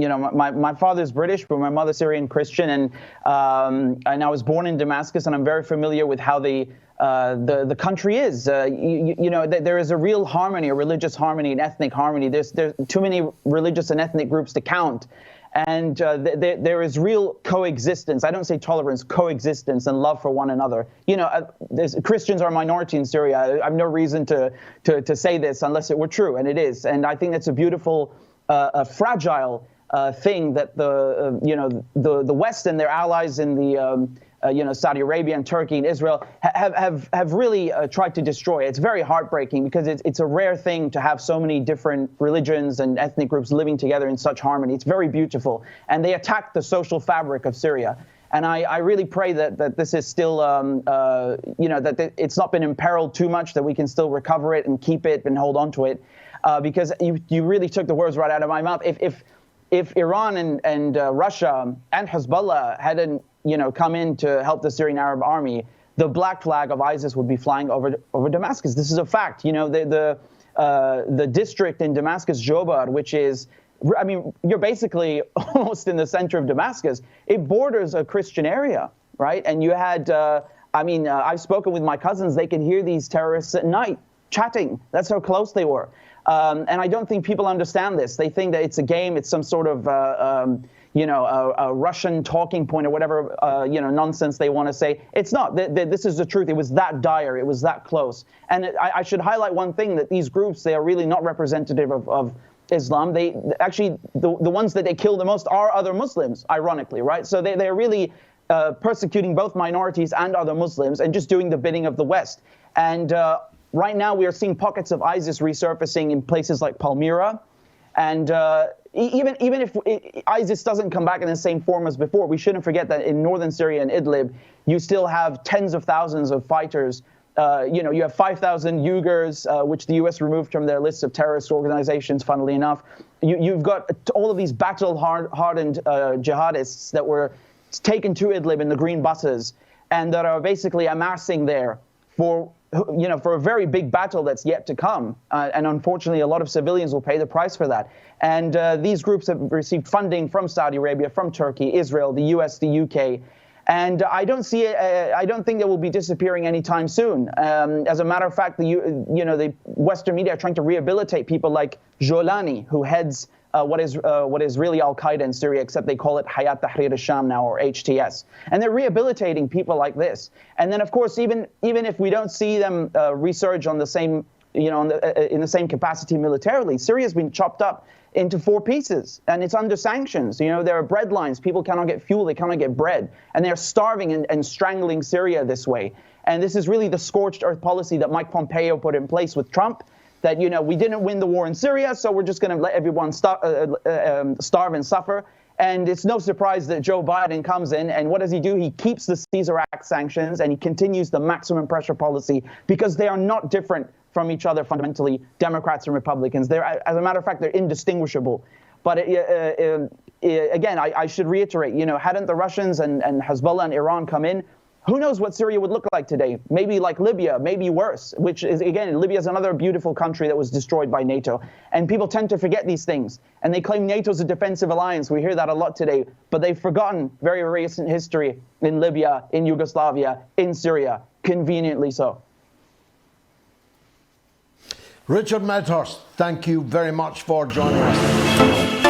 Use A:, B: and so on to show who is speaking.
A: my father's British, but my mother's Syrian Christian, and I was born in Damascus, and I'm very familiar with how the country is. There is a real harmony, a religious harmony, an ethnic harmony. There's too many religious and ethnic groups to count. And there is real coexistence. I don't say tolerance, coexistence and love for one another. Christians are a minority in Syria. I have no reason to say this unless it were true, and it is. And I think that's a beautiful, fragile thing that the West and their allies in the Saudi Arabia and Turkey and Israel have really tried to destroy. It's very heartbreaking because it's a rare thing to have so many different religions and ethnic groups living together in such harmony. It's very beautiful. And they attacked the social fabric of Syria. And I really pray that this is still, that it's not been imperiled too much, that we can still recover it and keep it and hold on to it. Because you really took the words right out of my mouth. If Iran and Russia and Hezbollah hadn't come in to help the Syrian Arab army, the black flag of ISIS would be flying over Damascus. This is a fact. The district in Damascus, Jobar, which is, you're basically almost in the center of Damascus. It borders a Christian area, right? And you had, I've spoken with my cousins. They can hear these terrorists at night chatting. That's how close they were. And I don't think people understand this. They think that it's a game. It's some sort of a Russian talking point or whatever, nonsense they want to say. It's not. This is the truth. It was that dire. It was that close. And I should highlight one thing, that these groups, they are really not representative of Islam. They actually, the ones that they kill the most are other Muslims, ironically, right? So they're really persecuting both minorities and other Muslims and just doing the bidding of the West. And right now we are seeing pockets of ISIS resurfacing in places like Palmyra. And even if ISIS doesn't come back in the same form as before, we shouldn't forget that in northern Syria and Idlib, you still have tens of thousands of fighters. You have 5,000 Uyghurs, which the U.S. removed from their list of terrorist organizations, funnily enough. You've got all of these battle-hardened jihadists that were taken to Idlib in the green buses and that are basically amassing there for a very big battle that's yet to come. And unfortunately, a lot of civilians will pay the price for that. And these groups have received funding from Saudi Arabia, from Turkey, Israel, the US, the UK. And I don't think they will be disappearing anytime soon. As a matter of fact, the Western media are trying to rehabilitate people like Jolani, who heads what is really Al-Qaeda in Syria, except they call it Hayat Tahrir al-Sham now, or HTS. And they're rehabilitating people like this. And then, of course, even if we don't see them resurge on the same, in the same capacity militarily, Syria's been chopped up into 4 pieces, and it's under sanctions. There are bread lines. People cannot get fuel. They cannot get bread. And they're starving and strangling Syria this way. And this is really the scorched earth policy that Mike Pompeo put in place with Trump, that, we didn't win the war in Syria, so we're just going to let everyone starve and suffer. And it's no surprise that Joe Biden comes in, and what does he do? He keeps the Caesar Act sanctions, and he continues the maximum pressure policy, because they are not different from each other fundamentally, Democrats and Republicans. As a matter of fact, they're indistinguishable. But again, I should reiterate, hadn't the Russians and Hezbollah and Iran come in, who knows what Syria would look like today? Maybe like Libya, maybe worse, which is, again, Libya is another beautiful country that was destroyed by NATO. And people tend to forget these things. And they claim NATO's a defensive alliance. We hear that a lot today. But they've forgotten very recent history in Libya, in Yugoslavia, in Syria, conveniently so.
B: Richard Medhurst, thank you very much for joining us.